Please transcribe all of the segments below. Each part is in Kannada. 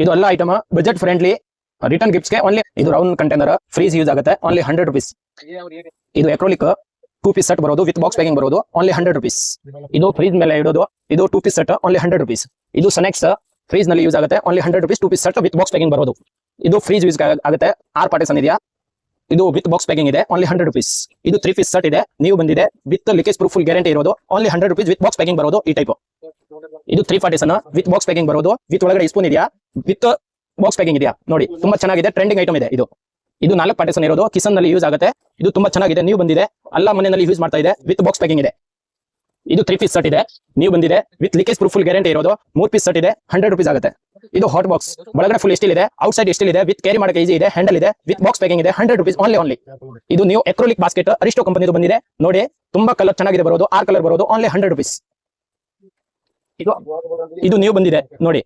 ಇದು ಎಲ್ಲ item budget friendly return gifts ಗೆ ಓನ್ಲಿ. ಇದು ರೌಂಡ್ ಕಂಟೈನರ್ ಫ್ರೀಸ್ ಯೂಸ್ ಆಗುತ್ತೆ ಓನ್ಲಿ 100 rupees. ಇದು ಎಕ್ರೋಲಿಕ್ 2 piece ಸೆಟ್ ಬರೋದು ವಿತ್ ಬಾಕ್ಸ್ ಪ್ಯಾಕಿಂಗ್ ಬರೋದು ಓನ್ಲಿ 100 rupees. ಇದು ಫ್ರೀಸ್ ಮೇಲೆ ಇಡೋದು ಇದು 2 piece ಸೆಟ್ ಓನ್ಲಿ 100 rupees. ಇದು ಸನೆಕ್ಸ್ ಫ್ರೀಸ್ ನಲ್ಲಿ ಯೂಸ್ ಆಗುತ್ತೆ only 100 rupees 2 piece set with box packing ಬರೋದು. ಇದು ಫ್ರೀಸ್ ಯೂಸ್ ಆಗುತ್ತೆ 6 ಪಾರ್ಟಿಷನ್ ಇದೆಯಾ. ಇದು ವಿತ್ ಬಾಕ್ಸ್ ಪ್ಯಾಕಿಂಗ್ ಇದೆ ಓನ್ಲಿ 100 rupees. ಇದು 3 piece ಸೆಟ್ ಇದೆ ನೀವು ಬಂದಿದೆ with leakage proof full guarantee ಇರೋದು only 100 rupees with box packing ಬರೋದು ಈ ಟೈಪ್. ಇದು 3 ಪಾರ್ಟಿಷನ್ ವಿತ್ ಬಾಕ್ಸ್ ಪ್ಯಾಕಿಂಗ್ ಬರೋದು ವಿತ್ ಒಳಗಡೆ ಸ್ಪೂನ್ ಇದೆಯಾ ವಿತ್ ಬಾಕ್ಸ್ ಪ್ಯಾಕಿಂಗ್ ಇದೆಯಾ ನೋಡಿ ತುಂಬಾ ಚೆನ್ನಾಗಿದೆ ಟ್ರೆಂಡಿಂಗ್ ಐಟಮ್ ಇದೆ ಇದು. ಇದು 4 ಪಾರ್ಟಿಷನ್ ಇರೋದು ಕಿಚನ್ ನಲ್ಲಿ ಯೂಸ್ ಆಗುತ್ತೆ. ಇದು ತುಂಬಾ ಚೆನ್ನಾಗಿದೆ ನೀವು ಬಂದಿದೆ ಎಲ್ಲ ಮನೆಯಲ್ಲಿ ಯೂಸ್ ಮಾಡ್ತಾ ಇದೆ ವಿತ್ ಬಾಕ್ಸ್ ಪ್ಯಾಕಿಂಗ್ ಇದೆ. ಇದು 3 piece ಸೆಟ್ ಇದೆ ನೀವು ಬಂದಿದೆ with leakage proof full guarantee ಇರೋದು 3 piece ಸೆಟ್ ಇದೆ 100 rupees ಆಗುತ್ತೆ. ಇದು ಹಾಟ್ ಬಾಕ್ಸ್ ಒಳಗಡೆ ಫುಲ್ ಸ್ಟೀಲ್ ಇದೆ ಔಟ್ ಸೈಡ್ ಸ್ಟೀಲ್ ಇದೆ ವಿತ್ ಕ್ಯಾರಿ ಮಾಡಕ್ಕೆ ಈಸಿ ಇದೆ ಹ್ಯಾಂಡಲ್ ಇದೆ ವಿತ್ ಬಾಕ್ಸ್ ಪ್ಯಾಕಿಂಗ್ ಇದೆ 100 rupees ಓನ್ಲಿ. ಇದು ನೀವು ಎಕ್ರೋಲಿಕ್ ಬಾಸ್ಕೆಟ್ ಅರಿಸ್ಟೋ ಕಂಪನಿದು ಬಂದಿದೆ ನೋಡಿ ತುಂಬಾ ಕಲರ್ ಚೆನ್ನಾಗಿದೆ ಬರೋದು 6 ಕಲರ್ ಬರೋದು ಓನ್ಲಿ 100 rupees. ಇದು ನೀವು ಬಂದಿದೆ ನೋಡಿ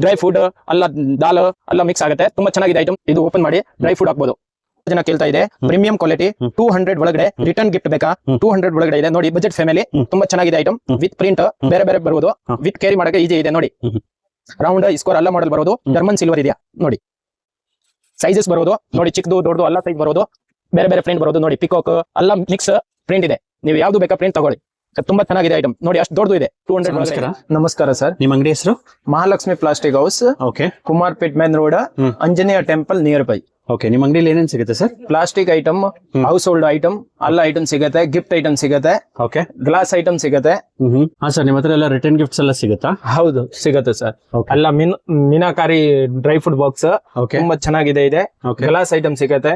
ಡ್ರೈ ಫುಡ್ ಅಲ್ಲ ದಾಲ್ ಎಲ್ಲ ಮಿಕ್ಸ್ ಆಗುತ್ತೆ ತುಂಬಾ ಚೆನ್ನಾಗಿದೆ ಐಟಮ್. ಇದು ಓಪನ್ ಮಾಡಿ ಡ್ರೈ ಫುಡ್ ಹಾಕ್ಬೋದು. ಜನ ಕೇಳ್ತಾ ಇದೆ ಪ್ರೀಮಿಯಂ ಕ್ವಾಲಿಟಿ 200 ಒಳಗಡೆ ರಿಟರ್ನ್ ಗಿಫ್ಟ್ ಬೇಕಾ 200 ಒಳಗಡೆ ಇದೆ ನೋಡಿ ಬಜೆಟ್ ಫ್ಯಾಮಿಲಿ ತುಂಬಾ ಚೆನ್ನಾಗಿದೆ ಐಟಮ್ ವಿತ್ ಪ್ರಿಂಟ್ ಬೇರೆ ಬೇರೆ ಬರೋದು ವಿತ್ ಕ್ಯಾರಿ ಮಾಡಕ್ಕೆ ಈಜಿ ಇದೆ ನೋಡಿ. ರೌಂಡ್ ಸ್ಕೋರ್ ಎಲ್ಲ ಮಾಡಲ್ ಬರೋದು ಜರ್ಮನ್ ಸಿಲ್ವರ್ ಇದೆಯಾ ನೋಡಿ ಸೈಜಸ್ ಬರೋದು ನೋಡಿ ಚಿಕ್ಕದು ದೊಡ್ಡದು ಎಲ್ಲ ಸೈಜ್ ಬರೋದು ಬೇರೆ ಬೇರೆ ಪ್ರಿಂಟ್ ಬರೋದು ನೋಡಿ ಪಿಕಾಕ್ ಎಲ್ಲ ಮಿಕ್ಸ್ ಪ್ರಿಂಟ್ ಇದೆ ನೀವು ಯಾವ್ದು ಬೇಕಾ ಪ್ರಿಂಟ್ ತಗೊಳ್ಳಿ ತುಂಬಾ ಚೆನ್ನಾಗಿದೆ ಐಟಮ್ ನೋಡಿ ಅಷ್ಟು ದೊಡ್ಡದು ಇದೆ 200. ನಮಸ್ಕಾರ ಸರ್ ನಿಮ್ಮ ಅಂಗಡಿ ಹೆಸರು Mahalakshmi plastic house okay Kumarpet main road Anjaneya temple near by. Okay ನಿಮ್ಮ ಅಂಗಡಿಯಲ್ಲಿ ಏನೇನು ಸಿಗುತ್ತೆ sir? Plastic item household item ಎಲ್ಲ ಐಟಮ್ ಸಿಗುತ್ತೆ ಗಿಫ್ಟ್ ಐಟಮ್ ಸಿಗುತ್ತೆ ಓಕೆ ಗ್ಲಾಸ್ ಐಟಮ್ ಸಿಗುತ್ತೆ. ಹಾ ಸರ್ ನಿಮ್ಮ ಹತ್ರ ಎಲ್ಲ ರಿಟರ್ನ್ ಗಿಫ್ಟ್ಸ್ ಎಲ್ಲ ಸಿಗುತ್ತಾ? ಹೌದು ಸಿಗುತ್ತೆ ಸರ್ ಎಲ್ಲ ಮೀನಾಕಾರಿ ಡ್ರೈ ಫ್ರೂಟ್ ಬಾಕ್ಸ್ ತುಂಬಾ ಚೆನ್ನಾಗಿದೆ ಇದೆ ಗ್ಲಾಸ್ ಐಟಮ್ ಸಿಗುತ್ತೆ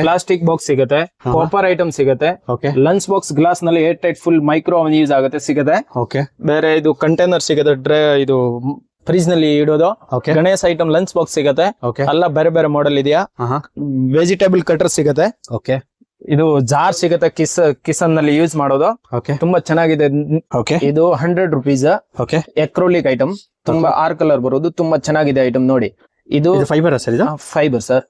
ಪ್ಲಾಸ್ಟಿಕ್ ಬಾಕ್ಸ್ ಸಿಗುತ್ತೆ ಕಾಪರ್ ಐಟಮ್ ಸಿಗುತ್ತೆ ಲಂಚ್ ಬಾಕ್ಸ್ ಗ್ಲಾಸ್ ನಲ್ಲಿ air tight full micro oven use ಆಗುತ್ತೆ ಸಿಗುತ್ತೆ ಬೇರೆ ಇದು ಕಂಟೈನರ್ ಸಿಗುತ್ತೆ ಡ್ರೈ ಇದು ಫ್ರಿಜ್ ನಲ್ಲಿ ಇಡೋದು ಗಣೇಶ್ ಐಟಮ್ ಲಂಚ್ ಬಾಕ್ಸ್ ಸಿಗುತ್ತೆ ಎಲ್ಲ ಬೇರೆ ಬೇರೆ ಮಾಡೆಲ್ ಇದೆಯಾ ವೆಜಿಟೇಬಲ್ ಕಟರ್ ಸಿಗುತ್ತೆ ಇದು ಜಾರ್ ಸಿಗುತ್ತೆ ಕಿಚನ್ ನಲ್ಲಿ ಯೂಸ್ ಮಾಡೋದು ತುಂಬಾ ಚೆನ್ನಾಗಿದೆ. ಇದು 100 rupees ಎಕ್ರೋಲಿಕ್ ಐಟಮ್ ತುಂಬಾ 6 ಕಲರ್ ಬರೋದು ತುಂಬಾ ಚೆನ್ನಾಗಿದೆ ಐಟಮ್ ನೋಡಿ. ಇದು ಫೈಬರ್ ಸರ್ ಇದು ಫೈಬರ್ ಸರ್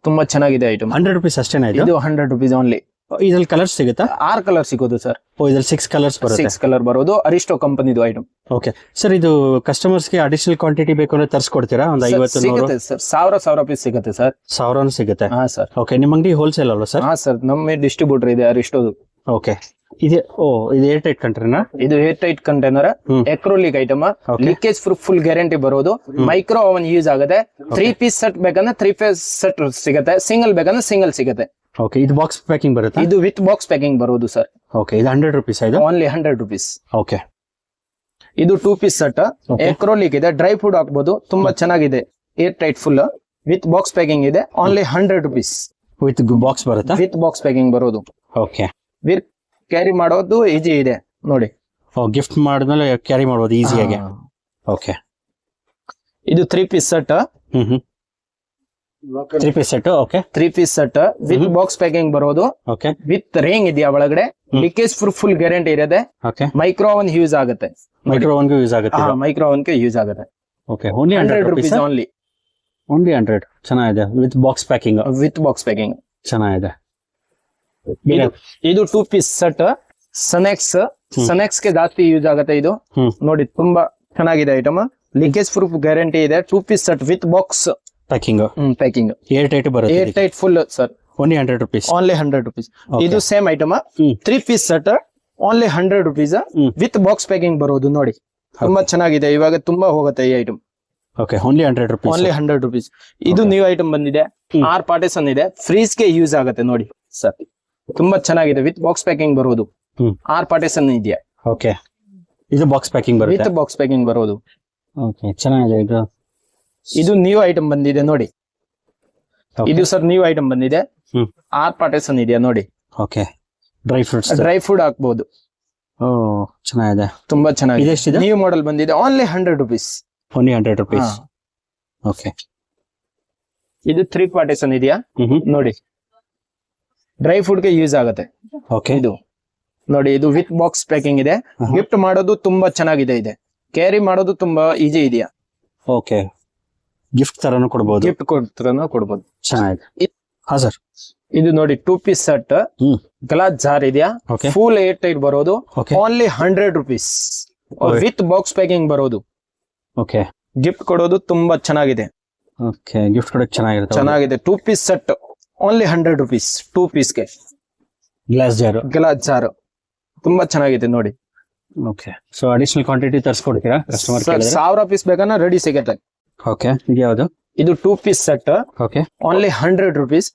ತುಂಬಾ ಚೆನ್ನಾಗಿದೆ ಐಟಮ್ 100 rupees ಅಷ್ಟೇನಾ? ಇದು 100 rupees ಓನ್ಲಿ. ಇದ್ರಲ್ಲಿ ಕಲರ್ಸ್ ಸಿಗುತ್ತಾ? 6 ಕಲರ್ ಸಿಗೋದು ಸರ್. ಇದ್ರಲ್ಲಿ 6 ಕಲರ್ಸ್ ಬರುತ್ತೆ 6 ಕಲರ್ ಬರೋದು ಅರಿಸ್ಟೋ ಕಂಪನಿದು ಐಟಮ್. ಓಕೆ ಸರ್ ಇದು ಕಸ್ಟಮರ್ಸ್ ಗೆ ಅಡಿಷನಲ್ ಕ್ವಾಂಟಿಟಿ ಬೇಕು ಅಂದ್ರೆ ತರಿಸ್ಕೊಡ್ತೀರಾ? ಒಂದು 50 ಸಿಗುತ್ತೆ ಸರ್ 1000 ಪೀಸ್ ಸಿಗುತ್ತೆ ಸರ್ 1000 ಸಿಗುತ್ತೆ. ಹಾ ಸರ್. ಓಕೆ ನಿಮ್ಮ ಅಂಗಡಿ ಹೋಲ್ಸೇಲ್ ಅಲ್ವಾ ಸರ್? ಹಾ ಸರ್ ನಮ್ಮ ಡಿಸ್ಟ್ರಿಬ್ಯೂಟರ್ ಇದೆ ಅರಿಸ್ಟೋದು. ಓಕೆ ಇದು ಇದು ಏರ್ ಟೈಟ್ ಕಂಟೈನರ್ ಇದು air tight container acrylic item leakage proof full guarantee ಬರೋದು ಮೈಕ್ರೋ ಓವನ್ ಯೂಸ್ ಆಗುತ್ತೆ 3 piece ಸೆಟ್ ಬೇಕಂದ್ರೆ 3 piece ಸೆಟ್ ಸಿಗುತ್ತೆ ಸಿಂಗಲ್ ಬೇಕಂದ್ರೆ ಸಿಂಗಲ್ ಸಿಗುತ್ತೆ. ಓಕೆ ಇದು ಬಾಕ್ಸ್ ಪ್ಯಾಕಿಂಗ್ ಬರುತ್ತೆ? ಇದು ವಿತ್ ಬಾಕ್ಸ್ ಪ್ಯಾಕಿಂಗ್ ಬರೋದು ಸರ್. ಓಕೆ ಇದು 100 rupees ಇದು ಓನ್ಲಿ 100 rupees. ಓಕೆ ಇದು 2 piece ಸೆಟ್ ಎಕ್ರೋಲಿಕ್ ಇದೆ ಡ್ರೈ ಫುಡ್ ಹಾಕ್ಬೋದು ತುಂಬಾ ಚೆನ್ನಾಗಿದೆ air tight full with box packing ಇದೆ ಓನ್ಲಿ 100 rupees. ವಿತ್ ಬಾಕ್ಸ್ ಬರುತ್ತೆ ವಿತ್ ಬಾಕ್ಸ್ ಪ್ಯಾಕಿಂಗ್ ಬರೋದು ಓಕೆ ವಿತ್ ಕ್ಯಾರಿ ಮಾಡೋದು ಈಜಿ ಇದೆ ನೋಡಿ. ಗಿಫ್ಟ್ ಮಾಡಿದ್ಮೇಲೆ ಕ್ಯಾರಿ ಮಾಡಬಹುದು ಈಸಿಯಾಗಿ. ಓಕೆ ಇದು 3 piece set 3 piece set okay 3 piece set with box packing ಬರೋದು ಓಕೆ ವಿತ್ ರೇಂಗ್ ಇದೆಯಾ ಒಳಗಡೆ ಲೀಕೇಜ್ ಫುಲ್ ಗ್ಯಾರಂಟಿ ಇರುತ್ತೆ ಓಕೆ ಮೈಕ್ರೋ ಓವನ್ ಯೂಸ್ ಆಗುತ್ತೆ ಮೈಕ್ರೋ ಓವನ್ ಗೆ ಯೂಸ್ ಆಗುತ್ತೆ ಮೈಕ್ರೋ ಓವನ್ ಗೆ ಯೂಸ್ ಆಗುತ್ತೆ. ಓಕೆ ಓನ್ಲಿ 100 rupees ಓನ್ಲಿ 100 ಚೆನ್ನಾಗಿದೆ ವಿತ್ ಬಾಕ್ಸ್ ಪ್ಯಾಕಿಂಗ್ ಚೆನ್ನಾಗಿದೆ. ಇದು 2 piece ಸೆಟ್ ಸನೆಕ್ಸ್ ಗೆ ಜಾಸ್ತಿ ಯೂಸ್ ಆಗುತ್ತೆ ಇದು ನೋಡಿ ತುಂಬಾ ಚೆನ್ನಾಗಿದೆ ಐಟಮ್ ಲೀಕೇಜ್ ಪ್ರೂಫ್ ಗ್ಯಾರಂಟಿ ಇದೆ 2 piece set with box packing air tight ಬರುತ್ತೆ air tight full sir only 100 rupees only 100 rupees. ಇದು same item 3 piece set only 100 rupees with box packing ಬರೋದು ನೋಡಿ ತುಂಬಾ ಚೆನ್ನಾಗಿದೆ ಇವಾಗ ತುಂಬಾ ಹೋಗುತ್ತೆ ಈ item. Okay only 100 rupees only 100 rupees. ಇದು ನ್ಯೂ ಐಟಮ್ ಬಂದಿದೆ 6 ಪಾರ್ಟಿಷನ್ ಇದೆ ಫ್ರೀಸ್ ಗೆ ಯೂಸ್ ಆಗುತ್ತೆ ನೋಡಿ ಸರ್ ತುಂಬಾ ಚೆನ್ನಾಗಿದೆ ವಿತ್ ಬಾಕ್ಸ್ ಪ್ಯಾಕಿಂಗ್ ಬರೋದು 6 ಪಾರ್ಟಿಷನ್ ಇದೆಯಾ. ಓಕೆ ಇದು ಬಾಕ್ಸ್ ಪ್ಯಾಕಿಂಗ್ ಬರುತ್ತೆ ವಿತ್ ಬಾಕ್ಸ್ ಪ್ಯಾಕಿಂಗ್ ಬರೋದು ಓಕೆ ಚೆನ್ನಾಗಿದೆ. ಇದು ನ್ಯೂ ಐಟಮ್ ಬಂದಿದೆ ನೋಡಿ ಇದು ಸರ್ ನ್ಯೂ ಐಟಮ್ ಬಂದಿದೆ 6 ಪಾರ್ಟಿಷನ್ ಇದೆಯಾ ನೋಡಿ. ಓಕೆ ಡ್ರೈ ಫುಡ್ ಹಾಕ್ಬಹುದು ಚೆನ್ನಾಗಿದೆ ತುಂಬಾ ಚೆನ್ನಾಗಿದೆ. ಇದೆಷ್ಟಿದೆ? ನ್ಯೂ ಮಾಡೆಲ್ ಬಂದಿದೆ only 100 rupees. Only 100 rupees. Okay ಇದು 3 ಪಾರ್ಟಿಷನ್ ಇದೆಯಾ ನೋಡಿ ಡ್ರೈ ಫುಡ್ ಗೆ ಯೂಸ್ ಆಗುತ್ತೆ. ಓಕೆ ಇದು ನೋಡಿ ಇದು ವಿತ್ ಬಾಕ್ಸ್ ಪ್ಯಾಕಿಂಗ್ ಇದೆ ಗಿಫ್ಟ್ ಮಾಡೋದು ತುಂಬಾ ಚೆನ್ನಾಗಿದೆ ಇದೆ ಕ್ಯಾರಿ ಮಾಡೋದು ತುಂಬಾ ಈಜಿ ಇದೆಯಾ. ಓಕೆ ಗಿಫ್ಟ್ ತರನು ಕೊಡಬಹುದು ಗಿಫ್ಟ್ ಕೊಡಬಹುದು ಚೆನ್ನಾಗಿದೆ. ಹಾ ಸರ್ ಇದು ನೋಡಿ 2 piece ಸೆಟ್ ಗ್ಲಾಸ್ ಜಾರ್ ಇದೆಯಾ ಫುಲ್ ಏರ್ ಟೈಟ್ ಬರೋದು only 100 rupees with box packing ಬರೋದು. ಓಕೆ ಗಿಫ್ಟ್ ಕೊಡೋದು ತುಂಬಾ ಚೆನ್ನಾಗಿದೆ. ಓಕೆ, ಗಿಫ್ಟ್ ಕೊಡಕ್ ಚೆನ್ನಾಗಿರುತ್ತೆ. ಚೆನ್ನಾಗಿದೆ. 2 ಪೀಸ್ ಸೆಟ್ ಓನ್ಲಿ 100 rupees 2 ಪೀಸ್ಗೆ. Glass jar. ಗ್ಲಾಸ್ ಜಾರ್ ತುಂಬಾ ಚೆನ್ನಾಗಿದೆ ನೋಡಿ. ಓಕೆ, ಸೊ ಅಡಿಷನಲ್ ಕ್ವಾಂಟಿಟಿ ತರಿಸ್ಕೊಡ್ತೀರಾ ಕಸ್ಟಮರ್ ಕೇಳಿದ್ರೆ? 1000 ಪೀಸ್ ಬೇಕಾದ್ರೆ ರೆಡಿ ಸಿಗುತ್ತೆ. ಓಕೆ, ಇದು ಯಾವುದು? ಇದು 2 piece set okay, only 100 rupees.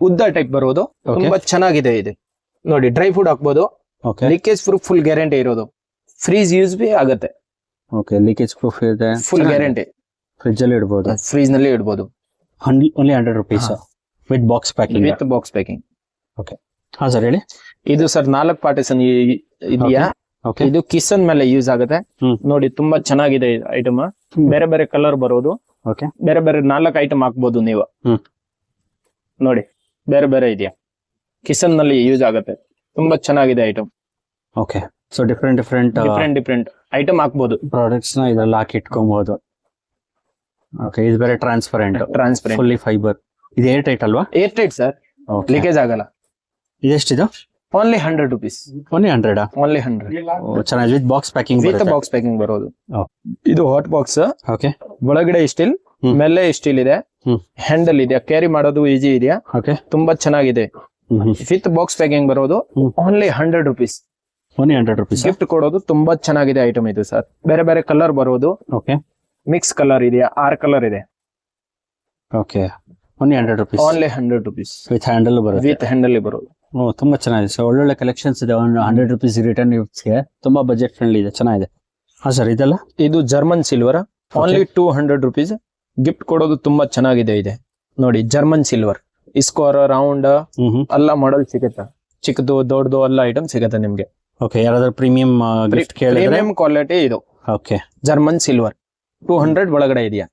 ಉದ್ದ ಟೈಪ್ ಬರೋದು. ತುಂಬಾ ಚೆನ್ನಾಗಿದೆ ಇದು ನೋಡಿ. ಡ್ರೈ ಫುಡ್ ಹಾಕ್ಬೋದು. Okay, leakage proof full guarantee ಇರೋದು. ಫ್ರೀಜ್ ಯೂಸ್ ಬಿ ಆಗುತ್ತೆ. ಓಕೆ, ಲೀಕೇಜ್ ಪ್ರೂಫ್ ಇದೆ, ಫುಲ್ ಗ್ಯಾರಂಟಿ. ಫ್ರಿಡ್ಜ್ ಅಲ್ಲಿ ಇಡಬಹುದು. ಫ್ರೀಜ್ ನಲ್ಲಿ ಇಡಬಹುದು. Only 100 rupees with box packing. With box packing. Okay, ಹಾ ಸರ್ ಹೇಳಿ. ಇದು ಸರ್ 4 ಪಾರ್ಟಿಷನ್ ಇದೆಯಾ. ಓಕೆ, ಇದು ಕಿಚನ್ ಮೇಲೆ ಯೂಸ್ ಆಗುತ್ತೆ. ನೋಡಿ ತುಂಬಾ ಚೆನ್ನಾಗಿದೆ ಐಟಮ್. ಬೇರೆ ಬೇರೆ ಕಲರ್ ಬರೋದು. ಓಕೆ, ಬೇರೆ ಬೇರೆ 4 ಐಟಮ್ ಹಾಕ್ಬೋದು ನೀವು. ನೋಡಿ ಬೇರೆ ಬೇರೆ ಇದೆಯಾ. ಕಿಚನ್ ನಲ್ಲಿ ಯೂಸ್ ಆಗುತ್ತೆ. ತುಂಬಾ ಚೆನ್ನಾಗಿದೆ item. Okay, so different different item ಹಾಕ್ಬೋದು. ಪ್ರಾಡಕ್ಟ್ಸ್ ನ ಇದ್ರಲ್ಲಿ ಹಾಕಿ ಇಟ್ಕೊಬಹುದು. ಓಕೆ, ಇದು ಬೇರೆ ಟ್ರಾನ್ಸ್ಪರೆಂಟ್ ಫುಲ್ಲಿ ಫೈಬರ್. ಇದು ಏರ್ ಟೈಟ್ ಅಲ್ವಾ? ಏರ್ ಟೈಟ್ ಸರ್, ಲೀಕೇಜ್ ಆಗಲ್ಲ. ಇದೆಷ್ಟಿದು? Only 100 rupees. ಓನ್ಲಿ 100. ಓನ್ಲಿ 100. ಚೆನ್ನಾಗಿ with box packing. With box packing ಬರೋದು. ಇದು ಹಾಟ್ ಬಾಕ್ಸ್. ಓಕೆ, ಒಳಗಡೆ ಸ್ಟೀಲ್, ಮೇಲೆ ಸ್ಟೀಲ್ ಇದೆ. ಹ್ಯಾಂಡಲ್ ಇದೆ, ಕ್ಯಾರಿ ಮಾಡೋದು ಈಜಿ ಇದೆಯಾ. ಓಕೆ, ತುಂಬಾ ಚೆನ್ನಾಗಿದೆ. ವಿತ್ ಬಾಕ್ಸ್ ಪ್ಯಾಕಿಂಗ್ ಬರೋದು. Only 100 rupees. Only 100 rupees. Gift ಕೊಡೋದು. ತುಂಬಾ ಚೆನ್ನಾಗಿದೆ ಐಟಮ್ ಇದು ಸರ್. ಬೇರೆ ಬೇರೆ ಕಲರ್ ಬರೋದು. ಓಕೆ, ಮಿಕ್ಸ್ ಕಲರ್ ಇದೆಯಾ, 6 ಕಲರ್ ಇದೆ. Okay, only 100 rupees. Only 100 rupees. With handle ಬರುತ್ತೆ. ವಿತ್ ಹ್ಯಾಂಡಲ್ ಬರೋದು. ತುಂಬಾ ಚೆನ್ನಾಗಿದೆ. ಸೊ ಒಳ್ಳೊಳ್ಳೆ ಕಲೆಕ್ಷನ್ಸ್ ಇದೆ. 100 rupees ರಿಟರ್ನ್ ಗಿಫ್ಟ್ಸ್ಗೆ ತುಂಬಾ ಬಜೆಟ್ ಫ್ರೆಂಡ್ಲಿ ಇದೆ, ಚೆನ್ನಾಗಿದೆ. ಹಾ ಸರ್, ಇದೆಲ್ಲ ಇದು German silver. Only 200 rupees. Gift ಕೊಡೋದು ತುಂಬಾ ಚೆನ್ನಾಗಿದೆ ಇದೆ ನೋಡಿ. ಜರ್ಮನ್ ಸಿಲ್ವರ್ ಸ್ಕ್ವೇರ್, ರೌಂಡ್ ಎಲ್ಲ ಮಾಡೆಲ್ ಸಿಗುತ್ತೆ. ಚಿಕ್ಕದು ದೊಡ್ಡದು ಎಲ್ಲ ಐಟಮ್ ಸಿಗುತ್ತೆ ನಿಮ್ಗೆ. ಓಕೆ, ಯಾರಾದ್ರೂ ಪ್ರೀಮಿಯಂ ಗಿಫ್ಟ್ ಕೇಳಿದ್ರೆ ಪ್ರೀಮಿಯಂ ಕ್ವಾಲಿಟಿ ಇದು. ಓಕೆ, ಜರ್ಮನ್ ಸಿಲ್ವರ್ 200 ಒಳಗಡೆ ಇದೆಯಾ.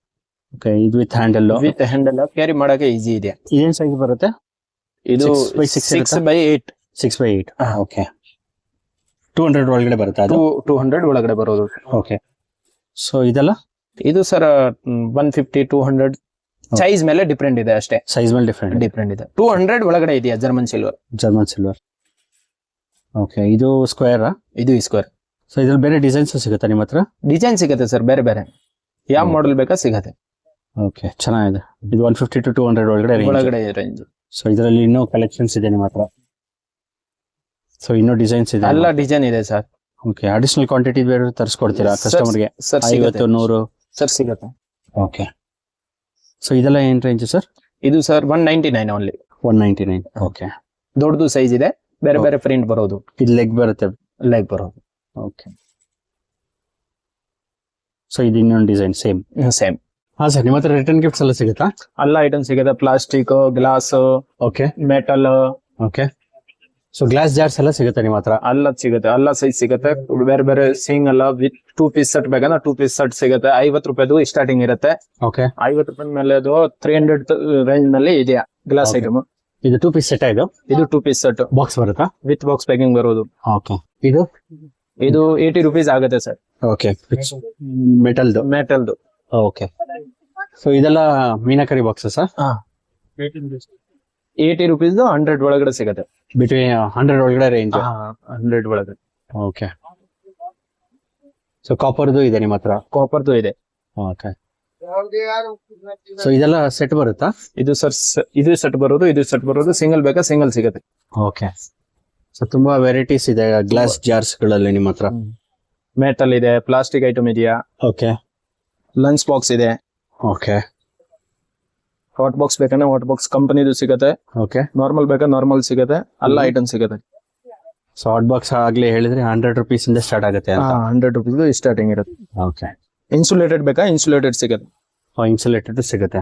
ಓಕೆ, ಇದು with handle. With handle, carry ಮಾಡಕ್ಕೆ ಈಜಿ ಇದೆ. ಇದೇನ್ ಸೈಜ್ ಬರುತ್ತೆ? ಇದು 6x8. 6x8. ಓಕೆ, 200 ಒಳಗಡೆ ಬರುತ್ತೆ ಅದು. 200 ಒಳಗಡೆ ಬರೋದು. ಓಕೆ, ಸೊ ಇದೆಲ್ಲ ಇದು ಸರ್ 150 200 ಸೈಜ್ ಮೇಲೆ ಡಿಫ್ರೆಂಟ್ ಇದೆ ಅಷ್ಟೇ. ಸೈಜ್ ಮೇಲೆ ಡಿಫ್ರೆಂಟ್ ಇದೆ. 200 ಒಳಗಡೆ ಇದೆಯಾ ಜರ್ಮನ್ ಸಿಲ್ವರ್. ಓಕೆ, ಇದು ಸ್ಕ್ವೇರ್. ಇದು ಸ್ಕ್ವೇರ್. ಸೊ ಇದ್ರಲ್ಲಿ ಬೇರೆ ಡಿಸೈನ್ಸ್ ಸಿಗುತ್ತಾ ನಿಮ್ಮ ಹತ್ರ? ಡಿಸೈನ್ ಸಿಗುತ್ತೆ ಸರ್, ಬೇರೆ ಬೇರೆ ಯಾವ ಮಾಡೆಲ್ ಬೇಕಾ ಸಿಗತ್ತೆ. ಓಕೆ, ಚೆನ್ನಾಗಿದೆ. ಇದು 150 to 200 ಒಳಗಡೆ ರೇಂಜ್. ಸೊ ಇದರಲ್ಲಿ ಇನ್ನೂ ಕಲೆಕ್ಷನ್ಸ್ ಇದೆ ನಿಮ್ಮ ಹತ್ರ. ಸೊ ಇನ್ನೂ ಡಿಸೈನ್ಸ್ ಇದೆ. ಎಲ್ಲ ಡಿಸೈನ್ ಇದೆ ಸರ್. ಓಕೆ, ಅಡಿಷನಲ್ ಕ್ವಾಂಟಿಟಿ ಬೇರೆ ತರಿಸ್ಕೊಡ್ತೀರಾ ಕಸ್ಟಮರ್ಗೆ? 50 100 ಸರ್ ಸಿಗುತ್ತೆ. ಓಕೆ, ಸೊ ಇದೆಲ್ಲ ಏನ್ ರೇಂಜ್ ಸರ್? ಇದು ಸರ್ 199 ಓನ್ಲಿ. 199. ಓಕೆ, ದೊಡ್ಡದು ಸೈಜ್ ಇದೆ. ಬೇರೆ ಬೇರೆ ಪ್ರಿಂಟ್ ಬರೋದು. ಇದು ಲೆಗ್ ಬರುತ್ತೆ. ಲೆಗ್ ಬರೋದು. ಓಕೆ, ಸೊ ಇದು ಇನ್ನೊಂದು ಡಿಸೈನ್ ಸೇಮ್. ಹಾ ಸರ್, ನಿಮ್ಮ ಹತ್ರ ರಿಟರ್ನ್ ಗಿಫ್ಟ್ಸ್ ಎಲ್ಲ ಸಿಗುತ್ತಾ? ಎಲ್ಲ ಐಟಮ್ ಸಿಗುತ್ತೆ. Plastic, glass, okay, metal. Okay, so glass jars ಎಲ್ಲ ಸಿಗುತ್ತೆ ನಿಮ್ಮ ಹತ್ರ? ಎಲ್ಲ ಸಿಗುತ್ತೆ, ಎಲ್ಲ ಸೈಜ್ ಸಿಗುತ್ತೆ. ಬೇರೆ ಬೇರೆ ಸಿಂಗಲ್ ವಿತ್ 2 ಪೀಸ್ ಸೆಟ್ ಬೇಕಂದ್ರೆ 2 ಪೀಸ್ ಸೆಟ್ ಸಿಗುತ್ತೆ. 50 ರೂಪಾಯಿದು ಸ್ಟಾರ್ಟಿಂಗ್ ಇರುತ್ತೆ. ಓಕೆ, 50 ರೂಪಾಯಿ ಮೇಲೆ ಅದು 300 ರೇಂಜ್ ನಲ್ಲಿ ಇದೆಯಾ ಗ್ಲಾಸ್ ಐಟಮ್. ಇದು 2 ಪೀಸ್ ಸೆಟ್. ಇದು 2 ಪೀಸ್ ಸೆಟ್. ಬಾಕ್ಸ್ ಬರುತ್ತಾ? ವಿತ್ ಬಾಕ್ಸ್ ಪ್ಯಾಕಿಂಗ್ ಬರೋದು. ಓಕೆ, ಇದು 80 ರೂಪೀಸ್ ಆಗುತ್ತೆ ಸರ್. ಓಕೆ, ಮೆಟಲ್ದು. ಓಕೆ, ಸೊ ಇದೆಲ್ಲ ಮೀನಾಕರಿ ಬಾಕ್ಸಸ್. 80 ರೂಪೀಸ್ 100 ಒಳಗಡೆ ಸಿಗುತ್ತೆ. ಬಿಟ್ವೀನ್ 100 ಒಳಗಡೆ ರೇಂಜ್. 100 ಒಳಗಡೆ. ಓಕೆ, ಸೊ ಕಾಪರ್ದು ಇದೆ ನಿಮ್ಮ ಹತ್ರ? ಕಾಪರ್ದು ಇದೆ. ಓಕೆ, ಸೊ ಇದೆಲ್ಲ ಸೆಟ್ ಬರುತ್ತಾ? ಇದು ಸರ್ ಇದು ಸೆಟ್ ಬರೋದು. ಸಿಂಗಲ್ ಬೇಕಾ ಸಿಂಗಲ್ ಸಿಗುತ್ತೆ. ಓಕೆ, ಸೊ ತುಂಬಾ ವೆರೈಟೀಸ್ ಇದೆ ಗ್ಲಾಸ್ ಜಾರ್ಸ್ ಗಳಲ್ಲಿ ನಿಮ್ಮ ಹತ್ರ. ಮೆಟಲ್ ಇದೆ, ಪ್ಲಾಸ್ಟಿಕ್ ಐಟಮ್ ಇದೆಯಾ. ಓಕೆ, ಲಂಚ್ ಬಾಕ್ಸ್ ಇದೆ. ಓಕೆ, ಹಾಟ್ ಬಾಕ್ಸ್ ಬೇಕಂದ್ರೆ ಹಾಟ್ ಬಾಕ್ಸ್ ಕಂಪನಿದು ಸಿಗುತ್ತೆ. ಓಕೆ, ನಾರ್ಮಲ್ ಬೇಕಾ ನಾರ್ಮಲ್ ಸಿಗುತ್ತೆ. ಎಲ್ಲ ಐಟಮ್ ಸಿಗುತ್ತೆ. ಸೊ ಹಾಟ್ ಬಾಕ್ಸ್ ಆಗ್ಲೇ ಹೇಳಿದ್ರೆ 100 rupees ಇಂದ ಸ್ಟಾರ್ಟ್ ಆಗುತ್ತೆ ಅಂತ. 100 ರೂಪೀಸ್ ಸ್ಟಾರ್ಟಿಂಗ್ ಇರುತ್ತೆ. ಓಕೆ, ಇನ್ಸುಲೇಟೆಡ್ ಬೇಕಾ ಇನ್ಸುಲೇಟೆಡ್ ಸಿಗುತ್ತೆ. ಇನ್ಸುಲೇಟೆಡ್ ಸಿಗುತ್ತೆ.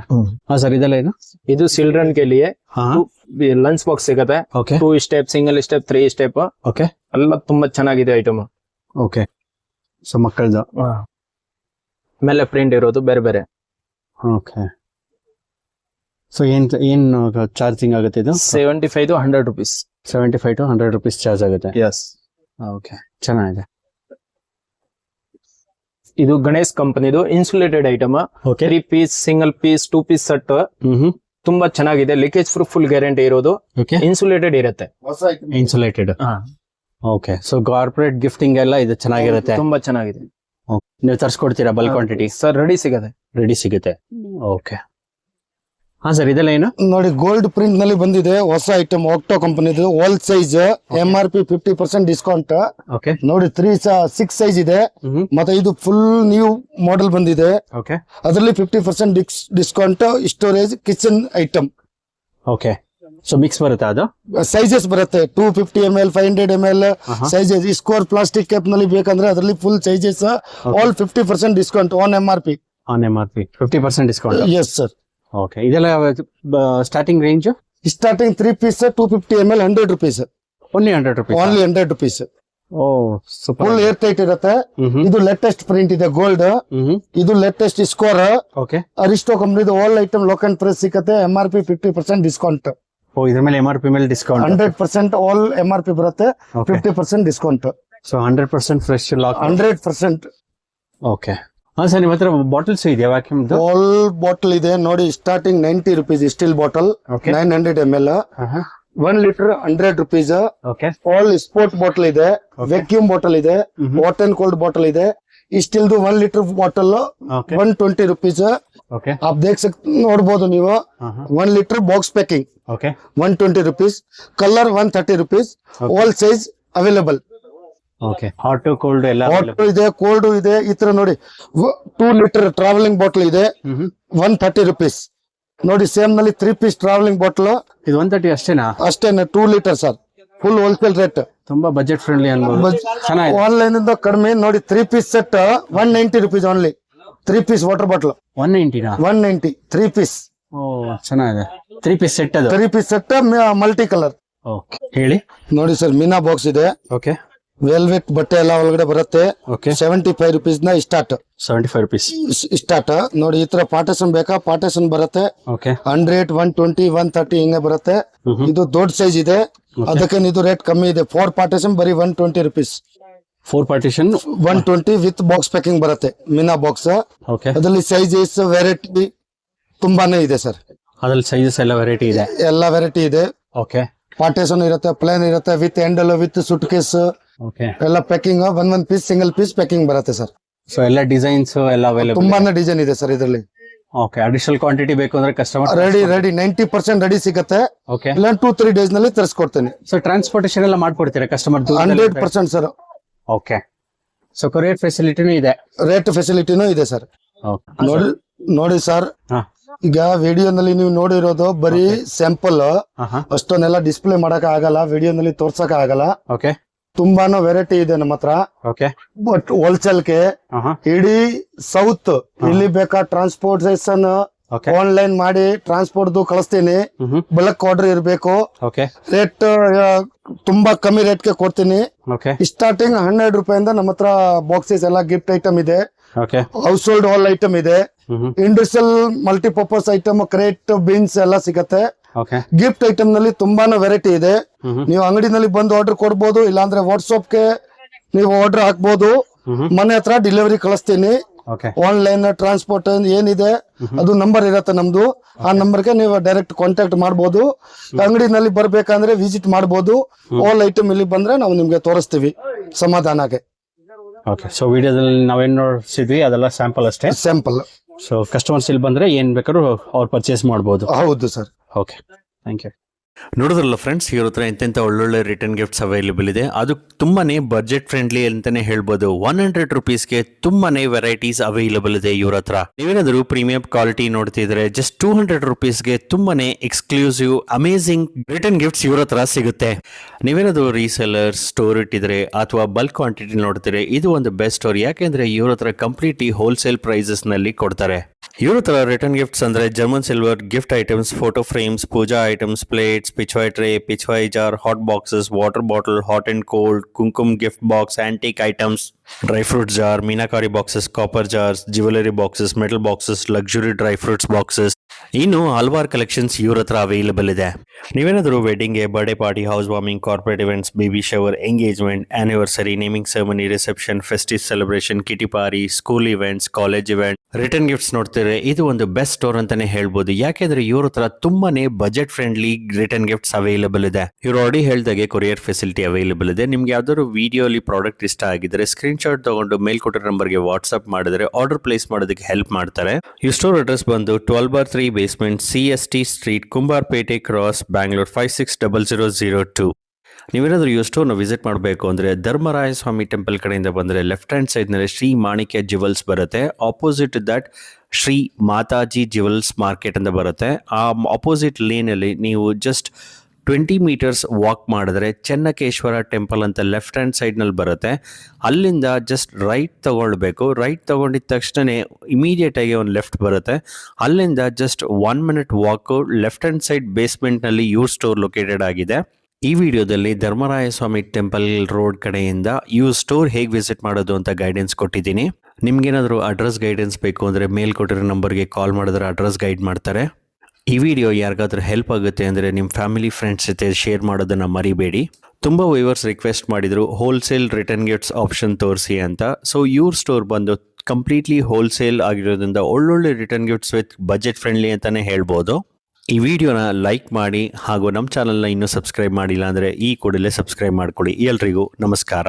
ಹಾ ಸರ್, ಇದೆಲ್ಲ ಏನು? ಇದು ಚಿಲ್ಡ್ರನ್ ಕೆ ಲಿಯೆ ಲಂಚ್ ಬಾಕ್ಸ್ ಸಿಗುತ್ತೆ. Okay, 2 step, single step, 3 step. Okay, ಎಲ್ಲ ತುಂಬಾ ಚೆನ್ನಾಗಿದೆ ಐಟಮ್. ಓಕೆ, ಸೊ ಮಕ್ಕಳದು ಮೇಲೆ ಪ್ರಿಂಟ್ ಇರೋದು ಬೇರೆ ಬೇರೆ. ಓಕೆ, ಸೊ ಏನ್ ಚಾರ್ಜಿಂಗ್ ಆಗುತ್ತೆ ಇದು? 75 to 100 rupees. 75 to 100 rupees charge ಆಗುತ್ತೆ. ಎಸ್. ಓಕೆ, ಚೆನ್ನಾಗಿದೆ. ಇದು ಗಣೇಶ್ ಕಂಪನಿದು insulated item. Okay, 3 piece, single piece, 2 piece set. ತುಂಬಾ ಚೆನ್ನಾಗಿದೆ. ಲೀಕೇಜ್ ಪ್ರೂಫ್ ಫುಲ್ ಗ್ಯಾರಂಟಿ ಇರೋದು. ಓಕೆ, ಇನ್ಸುಲೇಟೆಡ್ ಇರುತ್ತೆ. Insulated. Okay, so corporate gifting ಎಲ್ಲ ಇದು ಚೆನ್ನಾಗಿರುತ್ತೆ. ತುಂಬಾ ಚೆನ್ನಾಗಿದೆ. ನೀವು ತರಿಸ್ಕೊಡ್ತೀರಾ ಬಲ್ಕ್ ಕ್ವಾಂಟಿಟಿ? ಸರ್ ರೆಡಿ ಸಿಗತ್ತೆ. ರೆಡಿ ಸಿಗುತ್ತೆ. ಓಕೆ. ಹಾ ಸರ್, ಇದೆಲ್ಲ ಏನು? ನೋಡಿ ಗೋಲ್ಡ್ ಪ್ರಿಂಟ್ ನಲ್ಲಿ ಬಂದಿದೆ ಹೊಸ ಐಟಮ್ ಆಕ್ಟೋ ಕಂಪನಿದು all size MRP 50% discount. Okay. ನೋಡಿ 6 ಸೈಜ್ ಇದೆ ಮತ್ತೆ ಇದು ಫುಲ್ ನ್ಯೂ ಮಾಡೆಲ್ ಬಂದಿದೆ. ಓಕೆ. ಅದರಲ್ಲಿ 50% discount. Storage kitchen item. Okay. So mix ಬರುತ್ತಾ ಅದು? ಸೈಜಸ್ ಬರುತ್ತೆ 250 ml 500 ml sizes. Score plastic cap ನಲ್ಲಿ ಬೇಕಂದ್ರೆ ಅದರಲ್ಲಿ full sizes all 50% discount on MRP. On MRP 50% discount. Yes sir. Okay. ಇದೆಲ್ಲ starting range? Starting 3 piece 250 ml 100 rupees. Only 100 rupees. Only 100 rupees. Oh super. Full air tight ಇರುತ್ತೆ. ಇದು ಲೇಟೆಸ್ಟ್ ಪ್ರಿಂಟ್ ಇದೆ ಗೋಲ್ಡ್. ಇದು ಲೇಟೆಸ್ಟ್ ಸ್ಕೋರ್. ಓಕೆ. ಅರಿಸ್ಟೋ ಕಂಪನಿದು ಆಲ್ ಐಟಮ್ ಲೋಕಲ್ ಪ್ರೈಸ್ ಸಿಗುತ್ತೆ. MRP 50% discount. ಓ ಇದ್ರ ಮೇಲೆ MRP ಮೇಲೆ ಡಿಸ್ಕೌಂಟ್ 100% ಆಲ್ MRP ಬರುತ್ತೆ. 50% discount. So 100% fresh lock. 100%. Okay. ಹಾ ಸರ್, ನಿಮ್ಮ ಹತ್ರ ಬಾಟಲ್ಸ್ ಇದೆಯಾ ವ್ಯಾಕ್ಯೂಮ್? ಆಲ್ ಬಾಟಲ್ ಇದೆ ನೋಡಿ. Starting 90 rupees steel bottle. Okay. 900 ml 1 liter 100 rupees. Okay. All sport bottle ಇದೆ. ವ್ಯಾಕ್ಯೂಮ್ ಬಾಟಲ್ ಇದೆ. ಹಾಟ್ ಅಂಡ್ ಕೋಲ್ಡ್ ಬಾಟಲ್ ಇದೆ. ಈ ಸ್ಟೀಲ್ದು 1 liter bottle Okay. 120 rupees. Okay. आप देख सकते ನೋಡಬಹುದು ನೀವು. 1 liter box packing okay. 120 rupees. Colour 130 rupees. All size available. Okay. Hot cold ಎಲ್ಲ ಹಾಟ್ ಇದೆ ಕೋಲ್ಡ್ ಇದೆ. ಈ ತರ ನೋಡಿ 2 liter ಟ್ರಾವೆಲಿಂಗ್ ಬಾಟಲ್ ಇದೆ 130 rupees. ನೋಡಿ ಸೇಮ್ ನಲ್ಲಿ 3 piece ಟ್ರಾವೆಲಿಂಗ್ ಬಾಟಲ್. ಇದು 130 ಅಷ್ಟೇನಾ? ಅಷ್ಟೇನೆ 2 liter sir. Full wholesale rate. ತುಂಬಾ ಬಜೆಟ್ ಫ್ರೆಂಡ್ಲಿ ಅನ್ಬೋದು. ಚೆನ್ನಾಗಿದೆ. ಆನ್ಲೈನ್ ಇಂದ ಕಡಿಮೆ ನೋಡಿ. 3 piece set 190 rupees only. 3 piece water bottle 190 ನಾ? 190 3 piece. ಓ ಚೆನ್ನಾಗಿದೆ. 3 piece ಸೆಟ್ ಅದು? 3 piece set multi colour. Okay ಹೇಳಿ. ನೋಡಿ ಸರ್ ಮೀನಾ ಬಾಕ್ಸ್ ಇದೆ. ಓಕೆ. ವೆಲ್ವೆಟ್ ಬಟ್ಟೆ ಎಲ್ಲ ಒಳಗಡೆ ಬರುತ್ತೆ. ಓಕೆ. 75 rupees ನ ಸ್ಟಾರ್ಟ್. 75 rupees start. ನೋಡಿ ಈ ತರ ಪಾರ್ಟೇಷನ್ ಬೇಕಾ ಪಾರ್ಟೇಷನ್ ಬರುತ್ತೆ. ಓಕೆ. 100 120 130 ಹಿಂಗೆ ಬರುತ್ತೆ. ಇದು ದೊಡ್ಡ ಸೈಜ್ ಇದೆ. ಅದಕ್ಕೆ ಇದು ರೇಟ್ ಕಮ್ಮಿ ಇದೆ. 4 ಪಾರ್ಟೇಷನ್ ಬರೀ 120 rupees. 4 partition 120 with box packing ಬರುತ್ತೆ ಮೀನಾ ಬಾಕ್ಸ್. ಓಕೆ. ಅದರಲ್ಲಿ ಸೈಜಸ್ ವೆರೈಟಿ ತುಂಬಾನೇ ಇದೆ ಸರ್. ಅದ್ರಲ್ಲಿ ಸೈಜಸ್ ಎಲ್ಲ ವೆರೈಟಿ ಇದೆ. ಎಲ್ಲ ವೆರೈಟಿ ಇದೆ. ಓಕೆ. ಪಾರ್ಟೇಷನ್ ಇರುತ್ತೆ, ಪ್ಲೇನ್ ಇರುತ್ತೆ, with handle with suitcase okay. ಎಲ್ಲ ಪ್ಯಾಕಿಂಗ್. ಒಂದ್ ಪೀಸ್ ಸಿಂಗಲ್ ಪೀಸ್ ಪ್ಯಾಕಿಂಗ್ ಬರುತ್ತೆ ಸರ್. ಸೊ ಎಲ್ಲ ಡಿಸೈನ್ಸ್ ಎಲ್ಲ ಅವೈಲೇಬಲ್? ತುಂಬಾನೇ ಡಿಸೈನ್ ಇದೆ ಸರ್ ಇದರಲ್ಲಿ. ಓಕೆ. ಅಡಿಷನಲ್ ಕ್ವಾಂಟಿಟಿ ಬೇಕು ಅಂದ್ರೆ ಕಸ್ಟಮರ್ ರೆಡಿ 90% ರೆಡಿ ಸಿಗುತ್ತೆ. ಓಕೆ. ಇಲ್ಲ 2-3 days ನಲ್ಲಿ ತರಿಸ್ಕೊಡ್ತೇನೆ. ಸೊ ಟ್ರಾನ್ಸ್ಪೋರ್ಟೇಷನ್ ಎಲ್ಲ ಮಾಡ್ಕೊಡ್ತೀರಾ customer? 100% sir. Okay. So courier ಫೆಸಿಲಿಟಿನೂ ಇದೆ? ರೇಟ್ ಫೆಸಿಲಿಟಿನೂ ಇದೆ ಸರ್. ನೋಡಿ ಸರ್, ಈಗ ವಿಡಿಯೋನಲ್ಲಿ ನೀವು ನೋಡಿರೋದು ಬರೀ ಸ್ಯಾಂಪಲ್. ಅಷ್ಟೊಂದೆಲ್ಲ ಡಿಸ್ಪ್ಲೇ ಮಾಡಕ್ ಆಗಲ್ಲ, ವಿಡಿಯೋನಲ್ಲಿ ತೋರ್ಸಕ್ ಆಗಲ್ಲ. ಓಕೆ. ತುಂಬಾನು ವೆರೈಟಿ ಇದೆ ನಮ್ಮ ಹತ್ರ. ಓಕೆ. ಬಟ್ ಹೋಲ್ಸೇಲ್ಗೆ ಇಡೀ ಸೌತ್ ಇಲ್ಲಿ ಬೇಕಾ ಟ್ರಾನ್ಸ್ಪೋರ್ಟೇಷನ್ ಆನ್ಲೈನ್ ಮಾಡಿ ಟ್ರಾನ್ಸ್ಪೋರ್ಟ್ ಕಳಿಸ್ತೀನಿ. ಬಲ್ಕ್ ಆರ್ಡರ್ ಇರಬೇಕು. ರೇಟ್ ತುಂಬಾ ಕಮ್ಮಿ ರೇಟ್ಗೆ ಕೊಡ್ತೀನಿ. ಸ್ಟಾರ್ಟಿಂಗ್ 100 ರೂಪಾಯಿಂದ ನಮ್ಮ ಹತ್ರ ಬಾಕ್ಸಸ್ ಎಲ್ಲ ಗಿಫ್ಟ್ ಐಟಮ್ ಇದೆ. ಹೌಸ್ ಹೋಲ್ಡ್ ಆಲ್ ಐಟಮ್ ಇದೆ. Industrial multipurpose item crate bins ಎಲ್ಲ ಸಿಗತ್ತೆ. ಗಿಫ್ಟ್ ಐಟಮ್ ನಲ್ಲಿ ತುಂಬಾನು ವೆರೈಟಿ ಇದೆ. ನೀವು ಅಂಗಡಿನಲ್ಲಿ ಬಂದು ಆರ್ಡರ್ ಕೊಡ್ಬೋದು, ಇಲ್ಲಾಂದ್ರೆ ವಾಟ್ಸ್ಆಪ್ಗೆ ನೀವು ಆರ್ಡರ್ ಹಾಕ್ಬೋದು. ಮನೆ ಹತ್ರ ಡೆಲಿವರಿ ಕಳಿಸ್ತೀನಿ. ಆನ್ಲೈನ್ ಟ್ರಾನ್ಸ್ಪೋರ್ಟ್ ಏನಿದೆ ಅದು ನಂಬರ್ ಇರತ್ತೆ ನಮ್ದು. ಆ ನಂಬರ್ಗೆ ನೀವು ಡೈರೆಕ್ಟ್ ಕಾಂಟ್ಯಾಕ್ಟ್ ಮಾಡಬಹುದು. ಅಂಗಡಿನಲ್ಲಿ ಬರ್ಬೇಕಂದ್ರೆ ವಿಸಿಟ್ ಮಾಡಬಹುದು. ಆಲ್ ಐಟಮ್ ಇಲ್ಲಿ ಬಂದ್ರೆ ನಾವು ನಿಮ್ಗೆ ತೋರಿಸ್ತೀವಿ ಸಮಾಧಾನಕ್ಕೆ. ಓಕೆ. ಸೊ ವಿಡಿಯೋದಲ್ಲಿ ನಾವೇನ್ ನೋಡ್ಸಿದ್ವಿ ಅದೆಲ್ಲ ಸ್ಯಾಂಪಲ್ ಅಷ್ಟೇ. ಸ್ಯಾಂಪಲ್. ಸೊ ಕಸ್ಟಮರ್ಸ್ ಇಲ್ಲಿ ಬಂದ್ರೆ ಏನ್ ಬೇಕಾದ್ರೂ ಅವ್ರು ಪರ್ಚೇಸ್ ಮಾಡಬಹುದು. ಹೌದು ಸರ್. Okay, thank you. ನೋಡಿದ್ರಲ್ಲ ಫ್ರೆಂಡ್ಸ್, ಇವ್ರ ಹತ್ರ ಎಂತೆಂಥ ಒಳ್ಳೊಳ್ಳೆ ರಿಟರ್ನ್ ಗಿಫ್ಟ್ಸ್ ಅವೈಲೇಬಲ್ ಇದೆ. ಅದು ತುಂಬಾನೇ ಬಜೆಟ್ ಫ್ರೆಂಡ್ಲಿ ಅಂತಾನೆ ಹೇಳ್ಬೋದು. 100 rupeesಗೆ ತುಂಬಾನೇ ವೆರೈಟೀಸ್ ಅವೈಲೇಬಲ್ ಇದೆ ಇವ್ರ ಹತ್ರ. ನೀವೇನಾದ್ರು ಪ್ರೀಮಿಯಂ ಕ್ವಾಲಿಟಿ ನೋಡ್ತಿದ್ರೆ ಜಸ್ಟ್ 200 rupeesಗೆ ತುಂಬಾನೇ ಎಕ್ಸ್ಕ್ಲೂಸಿವ್ ಅಮೇಸಿಂಗ್ ರಿಟರ್ನ್ ಗಿಫ್ಟ್ಸ್ ಇವ್ರ ಹತ್ರ ಸಿಗುತ್ತೆ. ನೀವೇನಾದ್ರು ರೀಸೆಲ್ಲರ್ ಸ್ಟೋರ್ ಇಟ್ಟಿದ್ರೆ ಅಥವಾ ಬಲ್ಕ್ ಕ್ವಾಂಟಿಟಿ ನೋಡ್ತಿದ್ರೆ ಇದು ಒಂದು ಬೆಸ್ಟ್ ಸ್ಟೋರ್. ಯಾಕೆಂದ್ರೆ ಇವ್ರ ಹತ್ರ ಕಂಪ್ಲೀಟ್ಲಿ ಹೋಲ್ಸೇಲ್ ಪ್ರೈಸಸ್ ನಲ್ಲಿ ಕೊಡ್ತಾರೆ. ಇವ್ರ ಹತ್ರ ರಿಟರ್ನ್ ಗಿಫ್ಟ್ಸ್ ಅಂದ್ರೆ German silver gift items, photo frames, puja items, plates, pichwai tray, pichwai jar, hot boxes, water bottle, hot and cold, kumkum gift box, antique items, dry fruit jar, meenakari boxes, copper jars, jewellery boxes, metal boxes, luxury dry fruits boxes, ಇನ್ನು ಹಲವಾರು ಕಲೆಕ್ಷನ್ಸ್ ಇವ್ರ ಹತ್ರ ಅವೈಲೇಬಲ್ ಇದೆ. ನೀವೇನಾದರೂ ವೆಡ್ಡಿಂಗ್ಗೆ, birthday party, house warming, corporate events, baby shower, engagement, anniversary, naming ceremony, reception, festive celebration, ಕಿಟಿ party, school events, college event, return gifts ನೋಡ್ತಿದ್ರೆ ಇದು ಒಂದು ಬೆಸ್ಟ್ ಸ್ಟೋರ್ ಅಂತಾನೆ ಹೇಳ್ಬೋದು. ಯಾಕೆಂದ್ರೆ ಇವ್ರ ಹತ್ರ ತುಂಬಾನೇ budget friendly return gifts available ಇದೆ. ಇವ್ರು ಆಲ್ರೆಡಿ ಹೇಳ್ದಾಗೆ ಕೊರಿಯರ್ ಫೆಸಿಲಿಟಿ ಅವೈಲೇಬಲ್ ಇದೆ. ನಿಮ್ಗೆ ಯಾವ್ದಾದ್ರು ವಿಡಿಯೋಲಿ ಪ್ರಾಡಕ್ಟ್ ಇಷ್ಟ ಆಗಿದ್ರೆ ಸ್ಕ್ರೀನ್ ಶಾಟ್ ತಗೊಂಡು ಮೇಲ್ ಕೊಟ್ಟಿರೋ ನಂಬರ್ಗೆ ವಾಟ್ಸ್ಆಪ್ ಮಾಡಿದ್ರೆ ಆರ್ಡರ್ ಪ್ಲೇಸ್ ಮಾಡೋದಕ್ಕೆ ಹೆಲ್ಪ್ ಮಾಡ್ತಾರೆ. ಈ ಸ್ಟೋರ್ ಅಡ್ರೆಸ್ ಬಂದು 12/3 basement CST street, Kumbarpete cross, Bangalore 560002. ನೀವೇನಾದ್ರೂ ಈ ಸ್ಟೋರ್ನ ವಿಸಿಟ್ ಮಾಡಬೇಕು ಅಂದರೆ ಧರ್ಮರಾಯ ಸ್ವಾಮಿ ಟೆಂಪಲ್ ಕಡೆಯಿಂದ ಬಂದರೆ ಲೆಫ್ಟ್ ಹ್ಯಾಂಡ್ ಸೈಡ್ನಲ್ಲಿ ಶ್ರೀ ಮಾಣಿಕ್ಯ ಜ್ಯುವೆಲ್ಸ್ ಬರುತ್ತೆ. Opposite that Shri Mataji jewels market ಅಂತ ಬರುತ್ತೆ. ಆ ಆಪೋಸಿಟ್ ಲೇನಲ್ಲಿ ನೀವು ಜಸ್ಟ್ 20 ಮೀಟರ್ಸ್ ವಾಕ್ ಮಾಡಿದ್ರೆ ಚೆನ್ನಕೇಶ್ವರ ಟೆಂಪಲ್ ಅಂತ ಲೆಫ್ಟ್ ಹ್ಯಾಂಡ್ ಸೈಡ್ನಲ್ಲಿ ಬರುತ್ತೆ. ಅಲ್ಲಿಂದ ಜಸ್ಟ್ ರೈಟ್ ತೊಗೊಳ್ಬೇಕು. ರೈಟ್ ತೊಗೊಂಡಿದ್ದ ತಕ್ಷಣ ಇಮಿಡಿಯೇಟಾಗಿ ಒಂದು ಲೆಫ್ಟ್ ಬರುತ್ತೆ. ಅಲ್ಲಿಂದ just 1 minute walk left hand side ಬೇಸ್ಮೆಂಟ್ನಲ್ಲಿ ಇವ್ರ ಸ್ಟೋರ್ ಲೊಕೇಟೆಡ್ ಆಗಿದೆ. ಈ ವಿಡಿಯೋದಲ್ಲಿ ಧರ್ಮರಾಯ ಸ್ವಾಮಿ ಟೆಂಪಲ್ ರೋಡ್ ಕಡೆಯಿಂದ ಇವ್ ಸ್ಟೋರ್ ಹೇಗೆ ವಿಸಿಟ್ ಮಾಡೋದು ಅಂತ ಗೈಡೆನ್ಸ್ ಕೊಟ್ಟಿದ್ದೀನಿ. ನಿಮ್ಗೇನಾದರೂ ಅಡ್ರೆಸ್ ಗೈಡೆನ್ಸ್ ಬೇಕು ಅಂದರೆ ಮೇಲ್ ಕೊಟ್ಟಿರೋ ನಂಬರ್ಗೆ ಕಾಲ್ ಮಾಡಿದ್ರೆ ಅಡ್ರೆಸ್ ಗೈಡ್ ಮಾಡ್ತಾರೆ. ಈ ವಿಡಿಯೋ ಯಾರಿಗಾದ್ರೂ ಹೆಲ್ಪ್ ಆಗುತ್ತೆ ಅಂದರೆ ನಿಮ್ಮ ಫ್ಯಾಮಿಲಿ ಫ್ರೆಂಡ್ಸ್ ಜೊತೆ ಶೇರ್ ಮಾಡೋದನ್ನು ಮರಿಬೇಡಿ. ತುಂಬ ವ್ಯೂವರ್ಸ್ ರಿಕ್ವೆಸ್ಟ್ ಮಾಡಿದರು ಹೋಲ್ಸೇಲ್ ರಿಟರ್ನ್ ಗಿಫ್ಟ್ಸ್ ಆಪ್ಷನ್ ತೋರಿಸಿ ಅಂತ. ಸೊ ಇವ್ರ ಸ್ಟೋರ್ ಬಂದು ಕಂಪ್ಲೀಟ್ಲಿ ಹೋಲ್ಸೇಲ್ ಆಗಿರೋದ್ರಿಂದ ಒಳ್ಳೊಳ್ಳೆ return gifts with budget friendly ಅಂತಲೇ ಹೇಳ್ಬೋದು. ಈ ವಿಡಿಯೋನ ಲೈಕ್ ಮಾಡಿ ಹಾಗೂ ನಮ್ಮ ಚಾನಲ್ನ ಇನ್ನೂ ಸಬ್ಸ್ಕ್ರೈಬ್ ಮಾಡಿಲ್ಲ ಅಂದರೆ ಈ ಕೂಡಲೇ ಸಬ್ಸ್ಕ್ರೈಬ್ ಮಾಡ್ಕೊಳ್ಳಿ. ಎಲ್ರಿಗೂ ನಮಸ್ಕಾರ.